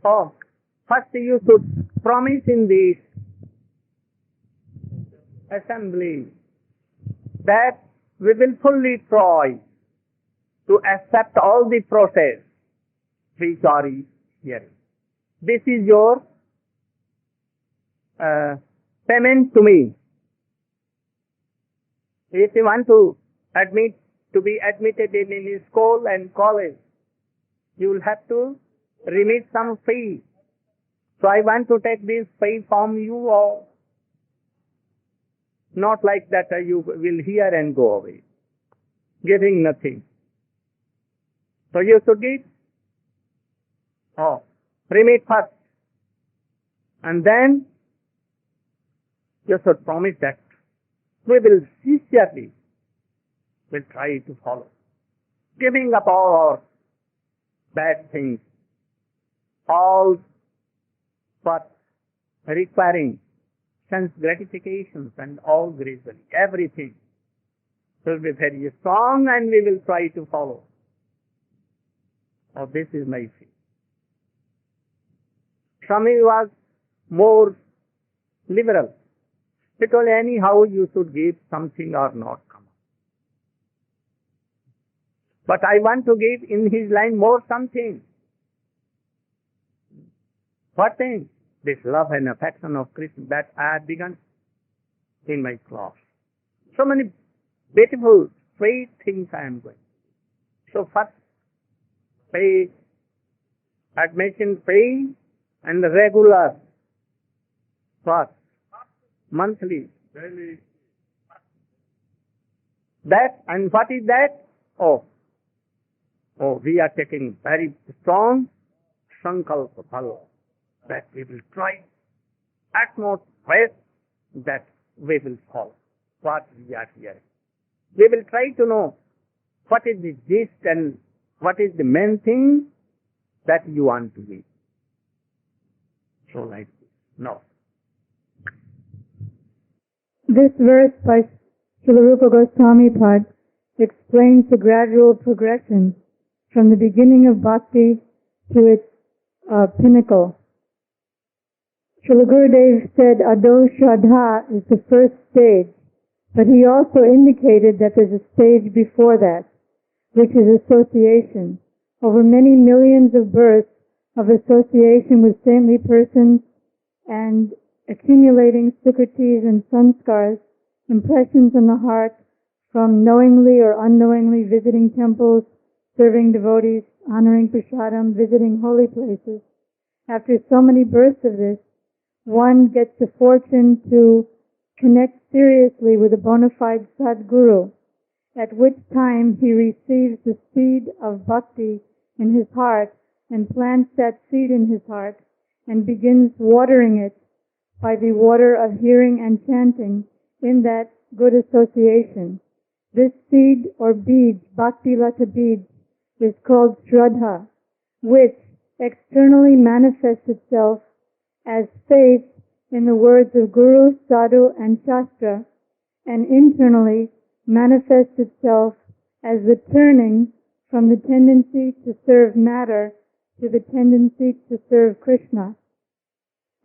Oh, first you should promise in this assembly that we will fully try to accept all the process which are here. This is your payment to me. If you want to be admitted in school and college, you will have to remit some fee. So I want to take this fee from you, or not like that you will hear and go away, giving nothing. So you should give. Remit first. And then you should promise that we will sincerely try to follow, giving up all our bad things, all but requiring sense gratifications and all gradually, everything will be very strong and we will try to follow. Oh, this is my faith. Swami was more liberal. Because anyhow you should give something or not come. But I want to give in his line more something. What thing? This love and affection of Krishna that I had begun in my class. So many beautiful, sweet things I am going. So first, pay, admission pay and regular. First, monthly. Daily. That, and what is that? Oh, we are taking very strong sankalpa phala that we will try utmost best that we will follow what we are hearing. We will try to know what is the gist and what is the main thing that you want to be. So like this. No. This verse by Srila Rupa Goswami Pad explains the gradual progression from the beginning of bhakti to its pinnacle. Srila Gurudev said Ado Shraddha is the first stage, but he also indicated that there's a stage before that, which is association. Over many millions of births of association with saintly persons and accumulating sukritis and sanskars, impressions in the heart from knowingly or unknowingly visiting temples, serving devotees, honoring prasadam, visiting holy places. After so many births of this, one gets the fortune to connect seriously with a bona fide Sadguru, at which time he receives the seed of bhakti in his heart and plants that seed in his heart and begins watering it by the water of hearing and chanting in that good association. This seed or bead, bhakti lata bead, is called Shraddha, which externally manifests itself as faith in the words of Guru, Sadhu, and Shastra, and internally manifests itself as the turning from the tendency to serve matter to the tendency to serve Krishna.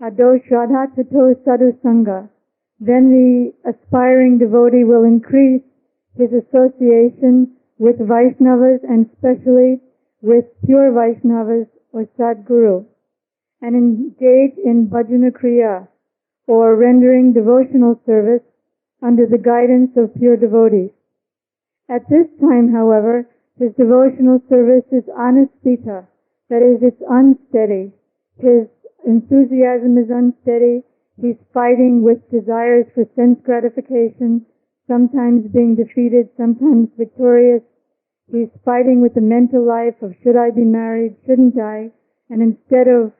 Ado Shraddha Tato Sadhu Sangha. Then the aspiring devotee will increase his association with Vaishnavas and especially with pure Vaishnavas or Sadguru, and engage in bhajana kriya or rendering devotional service under the guidance of pure devotees. At this time, however, his devotional service is anastita, that is, it's unsteady. His enthusiasm is unsteady. He's fighting with desires for sense gratification, sometimes being defeated, sometimes victorious. He's fighting with the mental life of should I be married, shouldn't I? And instead of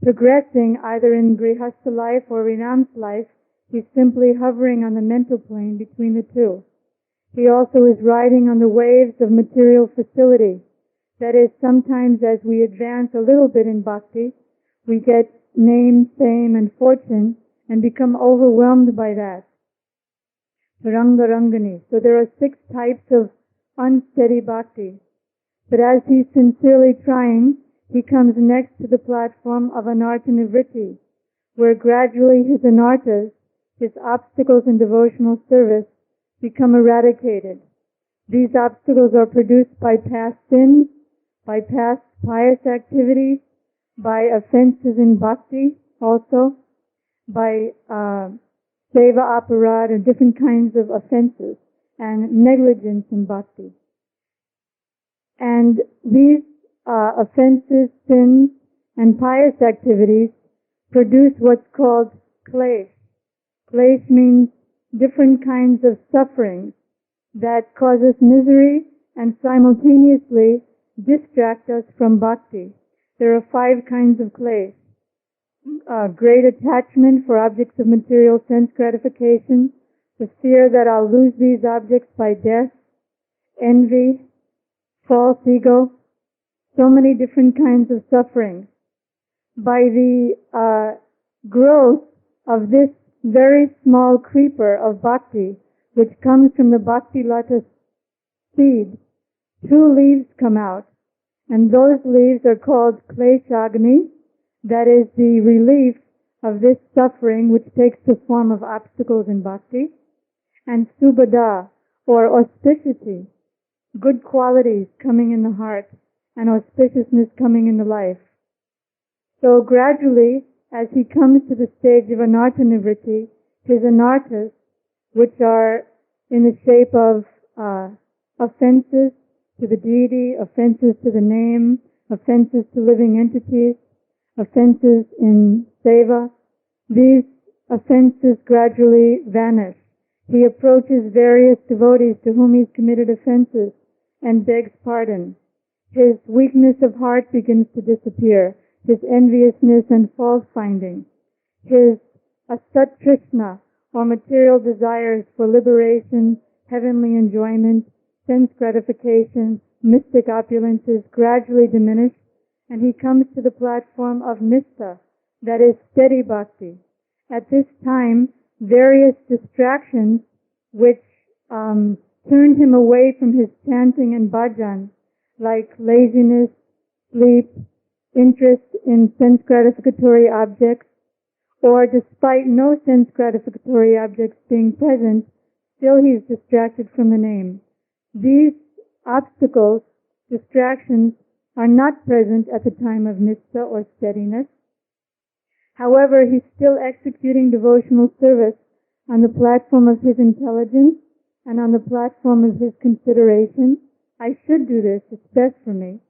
progressing either in grihastha life or renounced life, he's simply hovering on the mental plane between the two. He also is riding on the waves of material facility. That is, sometimes as we advance a little bit in bhakti, we get name, fame, and fortune and become overwhelmed by that. Ranga Rangani. So there are 6 types of unsteady bhakti. But as he's sincerely trying, he comes next to the platform of anartha nivritti, where gradually his anarthas, his obstacles in devotional service, become eradicated. These obstacles are produced by past sins, by past pious activities, by offenses in bhakti also, by seva aparad and different kinds of offenses and negligence in bhakti. And these offenses, sins, and pious activities produce what's called klesh. Klesh means different kinds of suffering that cause us misery and simultaneously distract us from bhakti. There are 5 kinds of klesh. Great attachment for objects of material sense gratification, the fear that I'll lose these objects by death, envy, false ego, so many different kinds of suffering. By the growth of this very small creeper of bhakti, which comes from the bhakti lata seed, 2 leaves come out, and those leaves are called kleshagni, that is the relief of this suffering which takes the form of obstacles in bhakti, and subhada, or auspicity, good qualities coming in the heart, and auspiciousness coming in the life. So gradually, as he comes to the stage of anartha nivritti, his anarthas, which are in the shape of offenses to the deity, offenses to the name, offenses to living entities, offenses in seva, these offenses gradually vanish. He approaches various devotees to whom he's committed offenses and begs pardon. His weakness of heart begins to disappear, his enviousness and fault-finding, his asat trishna, or material desires for liberation, heavenly enjoyment, sense gratification, mystic opulences gradually diminish, and he comes to the platform of nistha, that is steady bhakti. At this time, various distractions which turned him away from his chanting and bhajan, like laziness, sleep, interest in sense gratificatory objects, or despite no sense gratificatory objects being present, still he is distracted from the name. These obstacles, distractions, are not present at the time of nistha or steadiness. However, he's still executing devotional service on the platform of his intelligence and on the platform of his consideration. I should do this, it's best for me.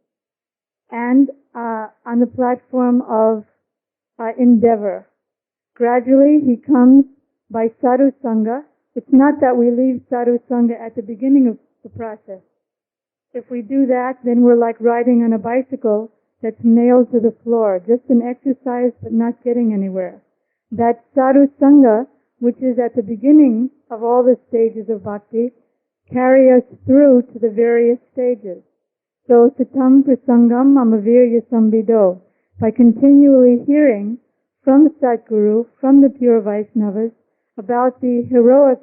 And on the platform of endeavor. Gradually he comes by sadhu sangha. It's not that we leave sadhu sangha at the beginning of the process. If we do that, then we're like riding on a bicycle that's nailed to the floor, just an exercise but not getting anywhere. That sadhu sangha, which is at the beginning of all the stages of bhakti, carry us through to the various stages. So satam prasangam amavirya samvido, by continually hearing from Satguru, from the pure Vaishnavas, about the heroic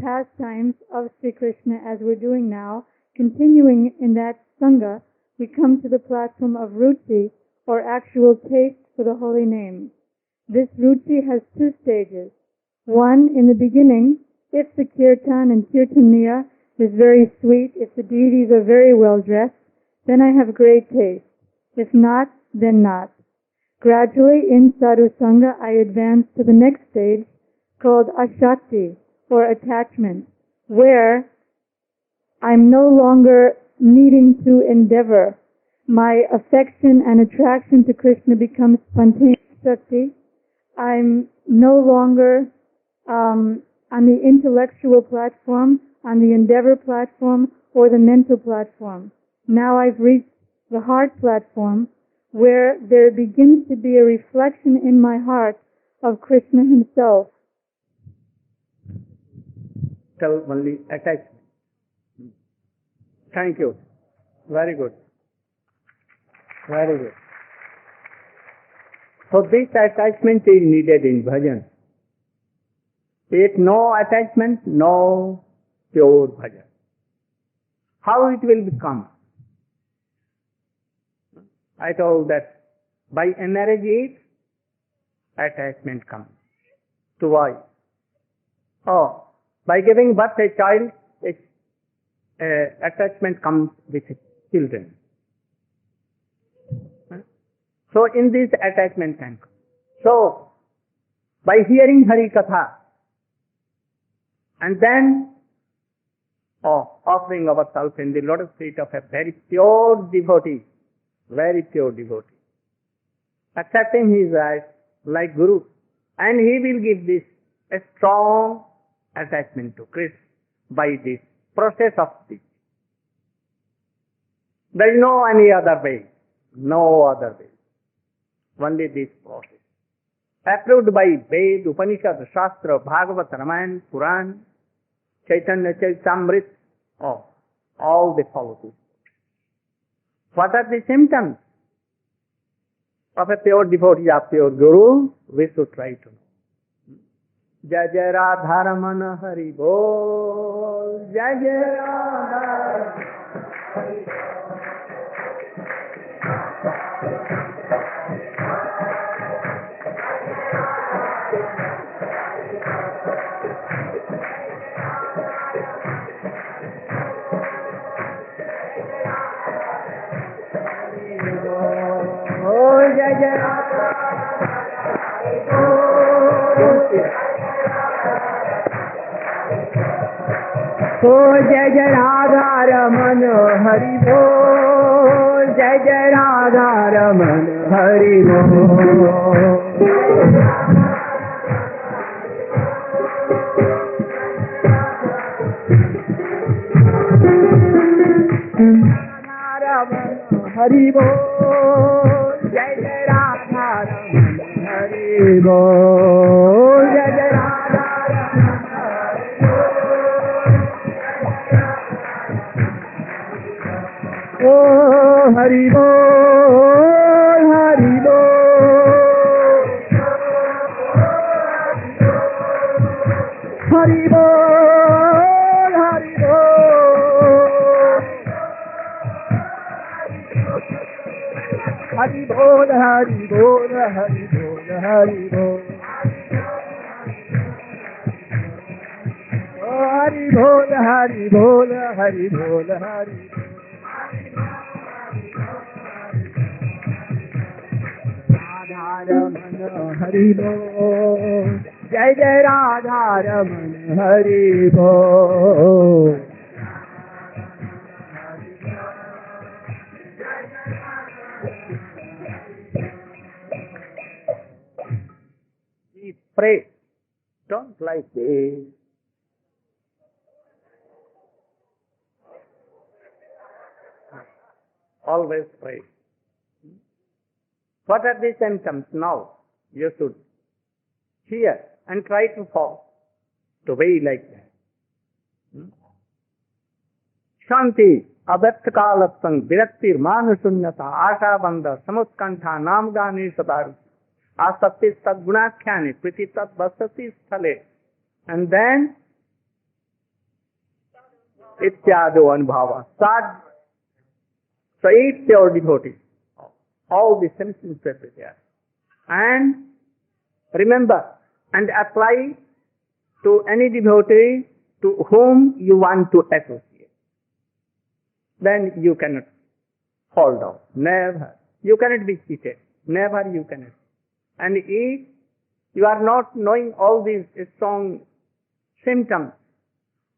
pastimes of Sri Krishna as we're doing now, continuing in that sangha, we come to the platform of ruchi, or actual taste for the holy name. This ruchi has 2 stages. One, in the beginning, if the kirtan and kirtaniya is very sweet, if the deities are very well dressed, then I have great taste. If not, then not. Gradually, in sadhu sangha, I advance to the next stage, called ashakti, or attachment, where I'm no longer needing to endeavor. My affection and attraction to Krishna becomes spontaneous shakti. I'm no longer on the intellectual platform, on the endeavor platform, or the mental platform. Now I've reached the heart platform, where there begins to be a reflection in my heart of Krishna himself. Tell only attachment. Thank you. Very good. Very good. So this attachment is needed in bhajan. If no attachment, no pure bhajan. How it will become? I told that by marriage attachment comes. To why? Oh, by giving birth a child, attachment comes with children. So in this attachment can come. So by hearing Hari Katha and then offering ourselves in the lotus feet of a very pure devotee, accepting his rights like Guru, and he will give this a strong attachment to Krishna by this process of speech. There is no any other way, only this process. Approved by Ved, Upanishad, Shastra, Bhagavat, Ramayana, Puran, Chaitanya Charitamrita, all they follow this. What are the symptoms of a pure devotee, of pure Guru? We should try to know. Jai Jai Radha Ramana Hari Bol, Jai Jai Radha Hari Bol. Jai Jai Radha Raman Hari Bol, Jai Jai Radha Raman Hari Bol. Hari Bol, Jai Jai Radha Raman Hari Bol, Jai Jai Radha Raman Hari Bol. Oh Hari Bol, Hari Bol, Hari Bol, Hari Bol. Hari Bol, Hari Bol, Hari Bol, Hari Bol. Oh, Hari Bol, Hari Bol, Hari Bol. Radha Raman Hari Bol, Jai Jai Radha Raman Hari Bol. Pray. Don't like this. Always pray. What are the symptoms now? You should hear and try to follow. To be like that. Shanti, avyaktakalatsang, viraktir, manusunyata, asha bandha, samutkantha, namgani sadharu. Asati sadgunakhyani, priti tad vasati sthale. And then, ityado anubhava. Sad. So eat pure devotee. All the senses are there. And remember, and apply to any devotee to whom you want to associate. Then you cannot fall down. Never. You cannot be cheated. Never you cannot. And if you are not knowing all these strong symptoms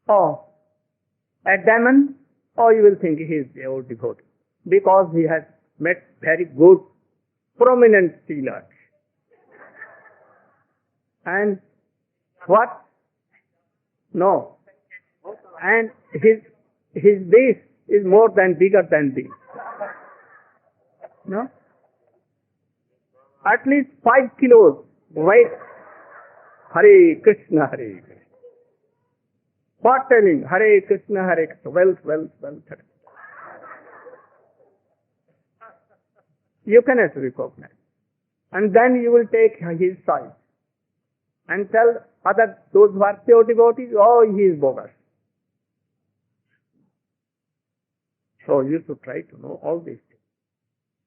of a demon, or you will think he is the old devotee, because he has met very good, prominent stealers. And what? No. And his base is more than bigger than this. No? At least 5 kilos weight. Hare Krishna, Hare Krishna. What telling? Hare Krishna, Hare Krishna. Wealth. You cannot recognize. And then you will take his side and tell those who are pure devotees, oh, he is bogus. So you should try to know all these things.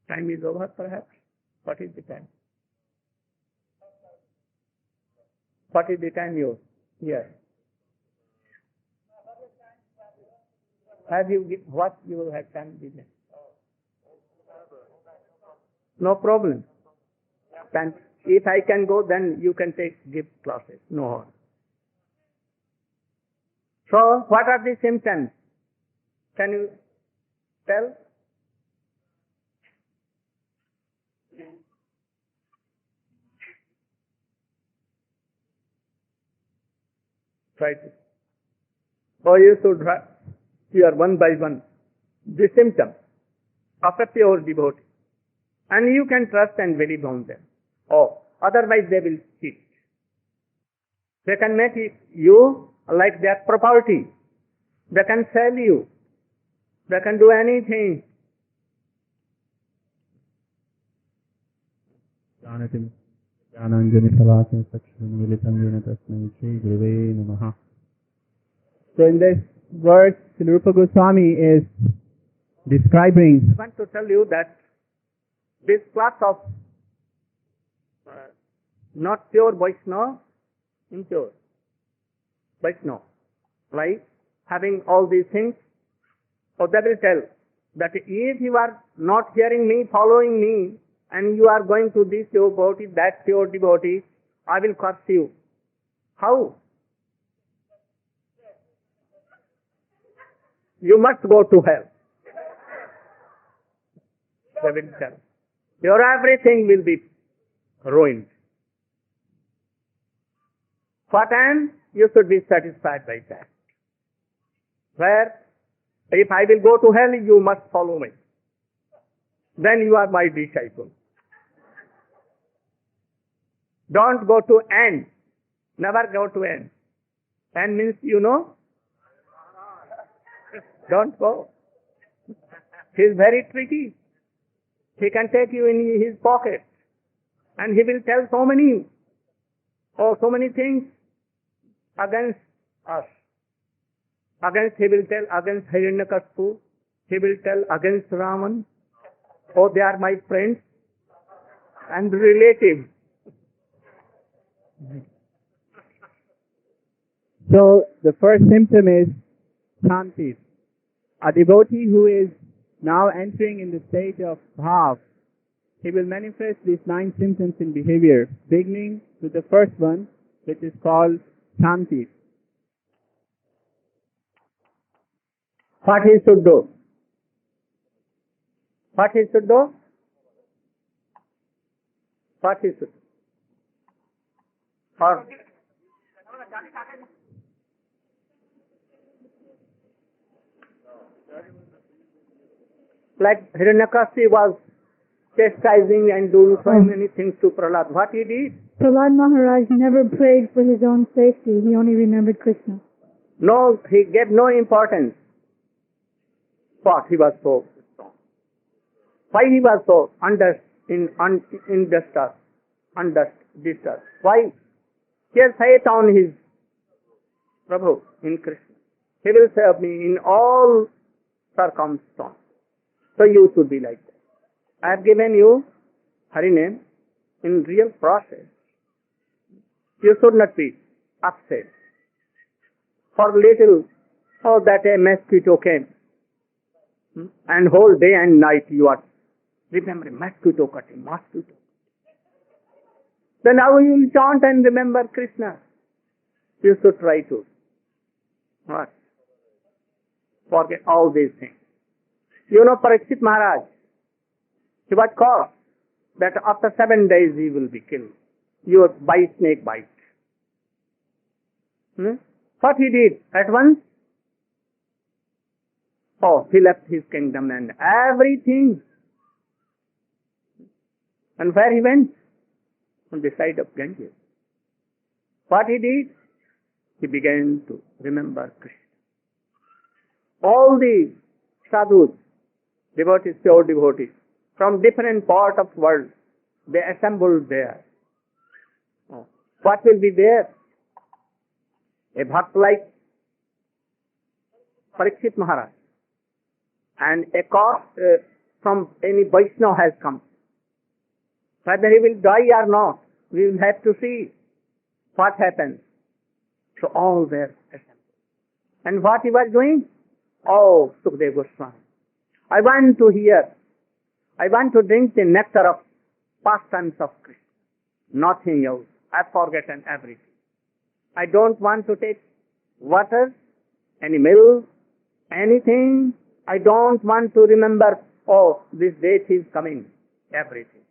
Time is over, perhaps? What is the time? What is the time you here? Have you what you have done with it? No problem. Then if I can go, then you can give classes. No harm. So, what are the symptoms? Can you tell? Try to. Or you should hear one by one the symptoms of a pure devotee. And you can trust and believe on them. Oh, otherwise they will cheat. They can make you like their property. They can sell you. They can do anything. So in this verse, Srila Rupa Goswami is describing. I want to tell you that this class of not pure Vaishnava, impure Vaishnava, like having all these things, so they will tell that if you are not hearing me, following me, and you are going to this pure devotee, that pure devotee, I will curse you. How? You must go to hell. They will tell. Your everything will be ruined. For time, you should be satisfied by that. Where, if I will go to hell, you must follow me. Then you are my disciple. Don't go to end. Never go to end. End means, you know, don't go. He is very tricky. He can take you in his pocket and he will tell so many things against us. He will tell against Hiranyakashipu. He will tell against Raman. Oh, they are my friends and relatives. So the first symptom is Shanti. A devotee who is now entering in the stage of bhav, he will manifest these 9 symptoms in behavior, beginning with the first one, which is called Shanti. What he should do? What he should do? What he should do? Or like Hiranyakashipu was chastising and doing so many things to Prahlad. What he did? Prahlad Maharaj never prayed for his own safety. He only remembered Krishna. No, he gave no importance. What he was so strong. Why he was so disturbed? Why? He has faith on his Prabhu in Krishna. He will serve me in all circumstances. So you should be like that. I have given you Hari name in real process. You should not be upset. For little, that a mosquito came. And whole day and night you are remembering mosquito cutting, mosquito. Then now you will chant and remember Krishna. You should try to forget all these things. You know Parikshit Maharaj, he was caught that after 7 days he will be killed. By snake bite. What he did at once? Oh, he left his kingdom and everything. And where he went? On the side of Ganges. What he did? He began to remember Krishna. All the sadhus, devotees, pure devotees, from different part of the world, they assembled there. What will be there? A bhakt like Parikshit Maharaj and a from any Vaishnava has come. Whether he will die or not, we will have to see what happens. So all were assembled. And what he was doing? Oh, Sukadeva Goswami, I want to hear, I want to drink the nectar of pastimes of Krishna. Nothing else. I've forgotten everything. I don't want to take water, any milk, anything. I don't want to remember, oh, this date is coming, everything.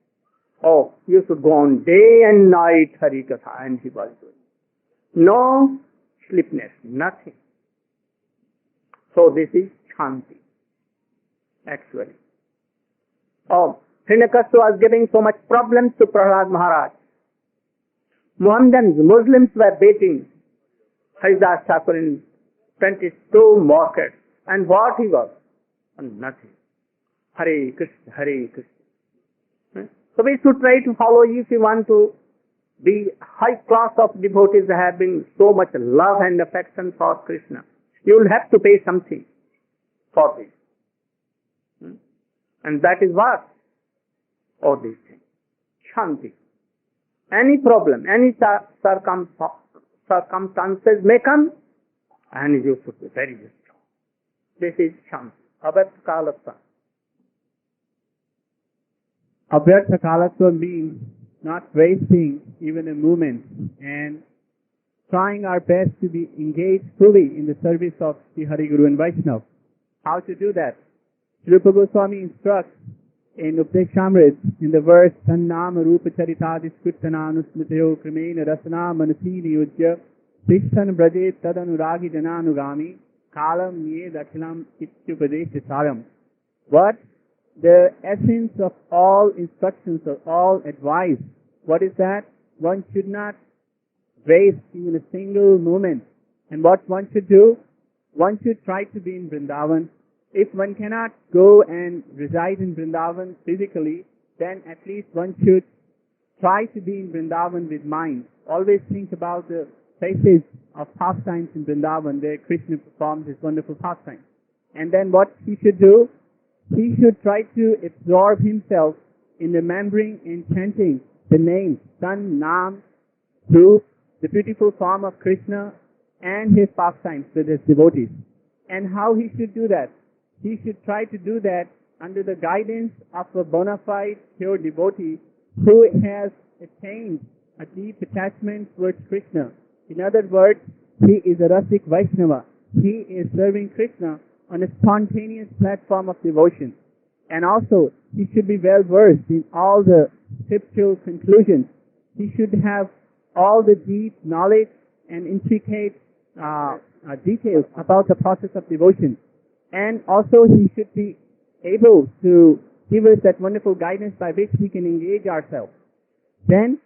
Oh, you should go on day and night Hari Katha, and he was doing. No sleepiness, nothing. So this is Shanti, actually. Oh, Krsna Krsna was giving so much problems to Prahlad Maharaj. Mohammedans, Muslims were beating Haridas Thakur in 22 markets. And what he was? Nothing. Hare Krishna, Hare Krishna. So we should try to follow, if you want to be high class of devotees having so much love and affection for Krishna. You will have to pay something for this. And that is what? All these things. Shanti. Any problem, any circumstances may come, and you should be very strong. This is Shanti. Avyartha kalatva. Avyartha kalatva means not wasting even a moment and trying our best to be engaged fully in the service of the Hari Guru and Vaishnava. How to do that? Rupa Goswami instructs in Updeshamrit in the verse Sannama Rupa Charitadis Kuttana Anusmitayo Kramena Rasana Manasi Niyujya Krishnan Braje Tadanuragi Jananugami Kalam Nye Dakilam Ityupadesh Saram. What? The essence of all instructions or all advice. What is that? One should not waste even a single moment. And what one should do? One should try to be in Vrindavan. If one cannot go and reside in Vrindavan physically, then at least one should try to be in Vrindavan with mind. Always think about the places of pastimes in Vrindavan where Krishna performs his wonderful pastimes. And then what he should do? He should try to absorb himself in remembering and chanting the names, San, Nam, Rup, the beautiful form of Krishna and his pastimes with his devotees. And how he should do that? He should try to do that under the guidance of a bona fide pure devotee who has attained a deep attachment towards Krishna. In other words, he is a Rasik Vaishnava. He is serving Krishna on a spontaneous platform of devotion. And also, he should be well versed in all the scriptural conclusions. He should have all the deep knowledge and intricate details about the process of devotion. And also he should be able to give us that wonderful guidance by which we can engage ourselves. Then,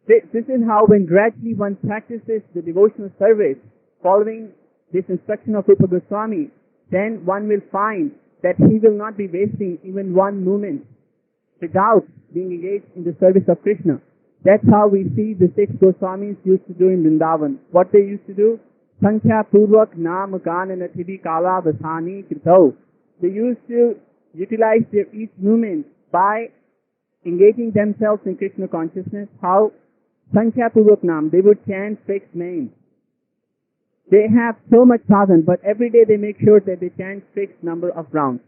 this is how when gradually one practices the devotional service following this instruction of Rupa Goswami, then one will find that he will not be wasting even one moment without being engaged in the service of Krishna. That's how we see the 6 Goswamis used to do in Vrindavan. What they used to do? Sankhya Purvak Nam Gana Nathibi Kala Vasani Kirtau. They used to utilize their each moment by engaging themselves in Krishna consciousness. How? Sankhya Purvak Nam. They would chant fixed names. They have so much sadhana, but every day they make sure that they chant fixed number of rounds.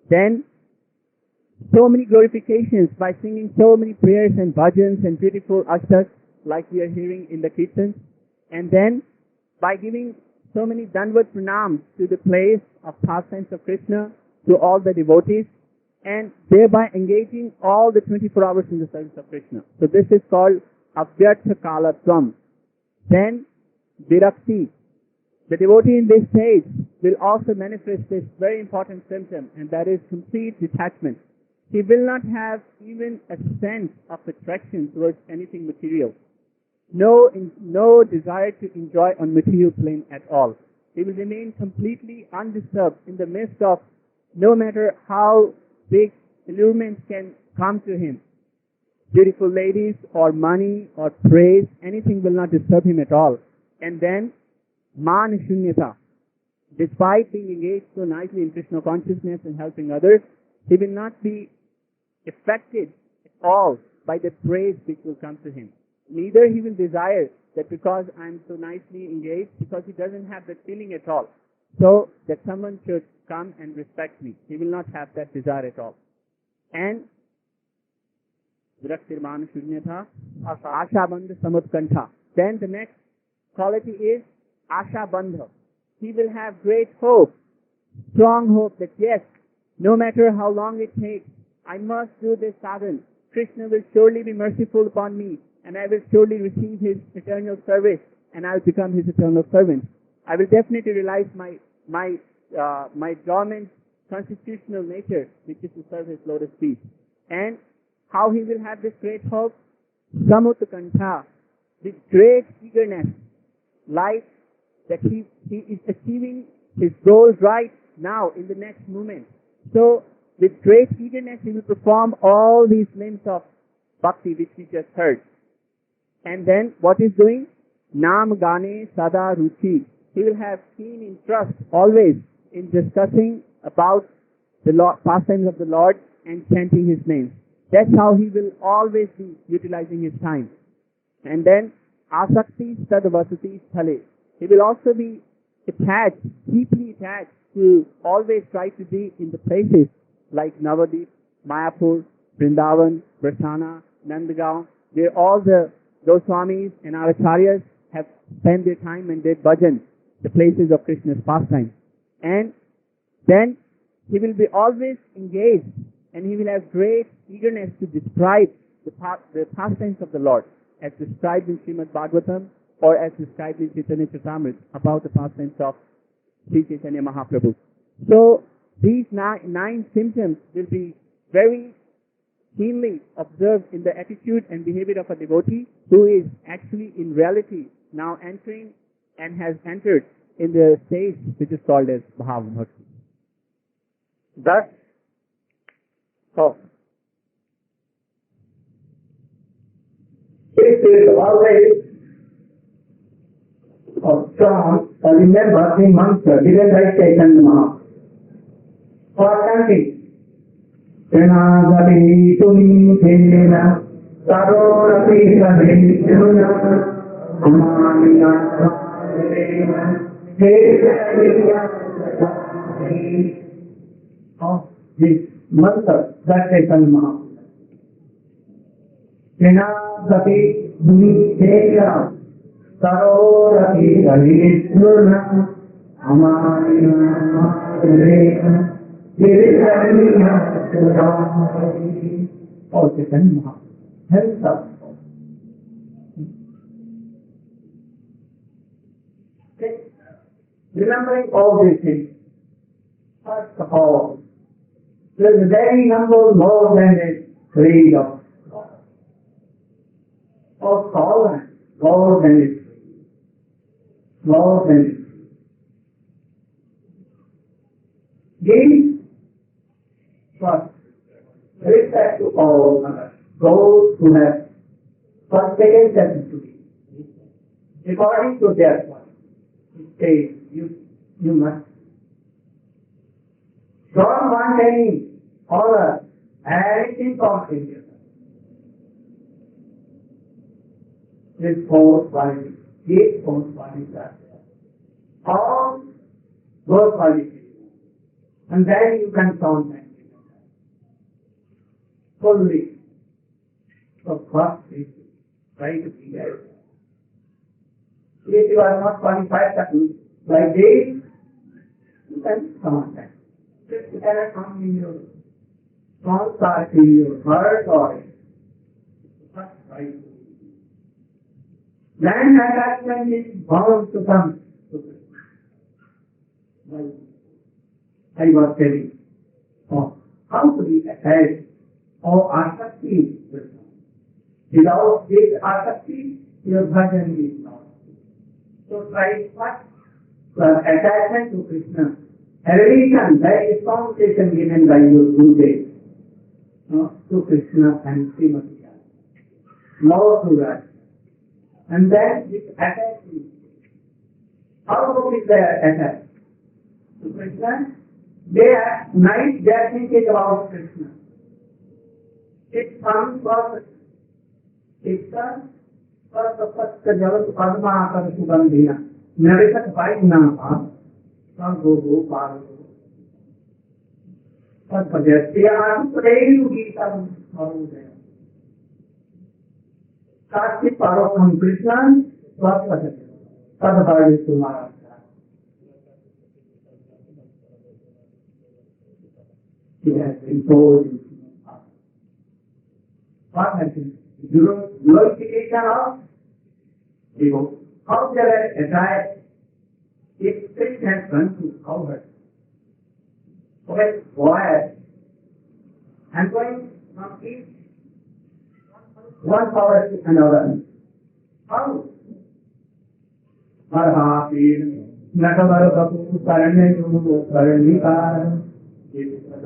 Then, so many glorifications by singing so many prayers and bhajans and beautiful ashtas like we are hearing in the kirtans. And then, by giving so many danvat pranams to the place of pastimes of Krishna, to all the devotees, and thereby engaging all the 24 hours in the service of Krishna. So this is called Avyartha Kalatvam. Then, Virakti. The devotee in this stage will also manifest this very important symptom, and that is complete detachment. He will not have even a sense of attraction towards anything material. No desire to enjoy on material plane at all. He will remain completely undisturbed in the midst of no matter how big allurements can come to him. Beautiful ladies or money or praise, anything will not disturb him at all. And then, Man Shunyata. despite being engaged so nicely in Krishna consciousness and helping others, he will not be affected at all by the praise which will come to him. Neither he will desire that because I'm so nicely engaged, because he doesn't have that feeling at all, so that someone should come and respect me. He will not have that desire at all. And Viraktirman Shunyatha Asha Bandha Samutkantha. Then the next quality is Asha Bandha. He will have great hope, strong hope that yes, no matter how long it takes, I must do this sadhana. Krishna will surely be merciful upon me, and I will surely receive his eternal service, and I will become his eternal servant. I will definitely realize my dormant constitutional nature, which is to serve his lotus feet. And how he will have this great hope? Samutkantha, with great eagerness, like that he is achieving his goals right now in the next moment. So, with great eagerness, he will perform all these limbs of bhakti which we just heard. And then, what is doing? Nam Gane Sada Ruchi. He will have keen interest always in discussing about the pastimes of the Lord and chanting his name. That's how he will always be utilizing his time. And then, Asakti Sadvasati Sthale. He will also be attached, deeply attached, to always try to be in the places like Navadip, Mayapur, Vrindavan, Varsana, Nandagaon, where all the Goswamis and our Acharyas have spent their time and did bhajan, the places of Krishna's pastime. And then he will be always engaged, and he will have great eagerness to describe the pastimes of the Lord, as described in Srimad Bhagavatam or as described in Chaitanya Charitamrita about the pastimes of Sri Chaitanya Mahaprabhu. So these nine symptoms will be very keenly observed in the attitude and behavior of a devotee who is actually in reality now entering and has entered in the stage which is called as Bhava Bhakti. Thus, it is always strong, remember the mantra given by Chaitanya Mahaprabhu. For chanting, Krsna Tumi Kena Sarorati Kadishuna Amaniya of this mantra that Chaitanya Mahaprabhu. Krsna Tumi Kena Sarorati Kadishuna Amaniya Oh, Chaitanya Mahaprabhu helps us. Okay. Remembering all these things, first of all, there is a very humble, more than a creed of tolerance, more than it, more than it. Give first respect to all others, those who have first taken steps to be. According to their stage, you must. Don't want any honor, anything competition. This four qualities, these four qualities are there. All those qualities. And then you can count them fully. So first is try to be there. If you are not qualified like this, you can count them. You cannot count in your thoughts or in your heart or first try to. Then attachment is bound to come to Krishna. I was telling how to be attached or asakti with Krishna. Without this asakti, your bhajan is not. So try first attachment to Krishna. A relation, very strong relation given by your Gurudev to Krishna and Srimati. More to that. And then this attachment. How is the attachment? to Krishna. Day and night they are thinking about Krishna. Its son was Sarvapatya Jagat Padmakar Sugandhina. Narrated by Nama, Sargo Pargo. Sarvapatya, they are praying to be some Marudaya. Kartik Parokam Krishna, Sarvapatya. Sarvapatya Sumara. He has been told what has been glorification of ego. How shall I attire if Krishna has run to cover? Okay, why? I'm going from each one power to another. How? Marhapir, Natavarapapu, Karane, Karanika.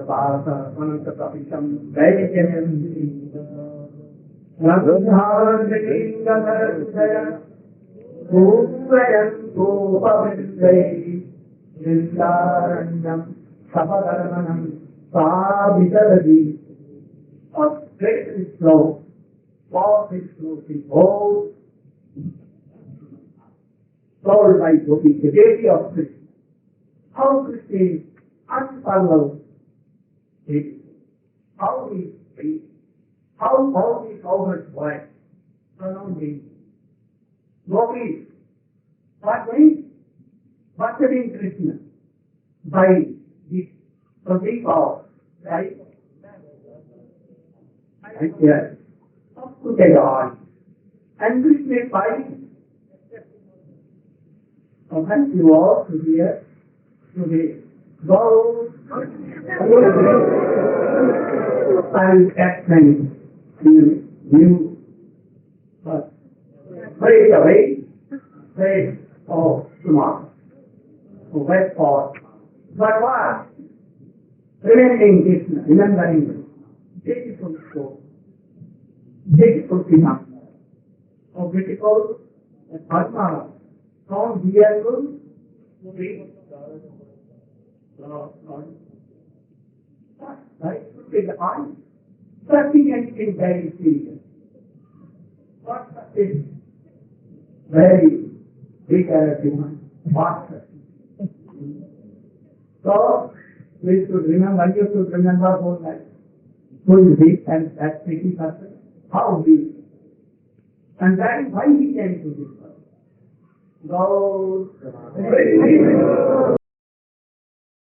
Bhasa, Anantapapisham, Vaikyam, Raghunaram, Gamarudaya, Gopayam, Gopavindai, Vrindaranyam, Sapadaranam, Sabhitaradi, of great flow, for his flow, behold, told by Gopi, the deity of Krishna. How Krishna is unparalleled. How he speaks, how all these overs voice surrounding Gopis, what means? Worshipping Krishna by the pratik of right? And yes, up to the God. And Krishna by thank you all to hear today. Go and explain you first. Straight away, say, oh, tomorrow. So wait for. But what? Remembering Krishna, remembering beautiful soul, beautiful Krishna, or beautiful Padma, from here to be. Right? With the eye, searching anything very serious. What is very big human? What? So, we should remember, you should remember whole life. Who is he and that tricky person? How he? And that is why he came to this world. Go.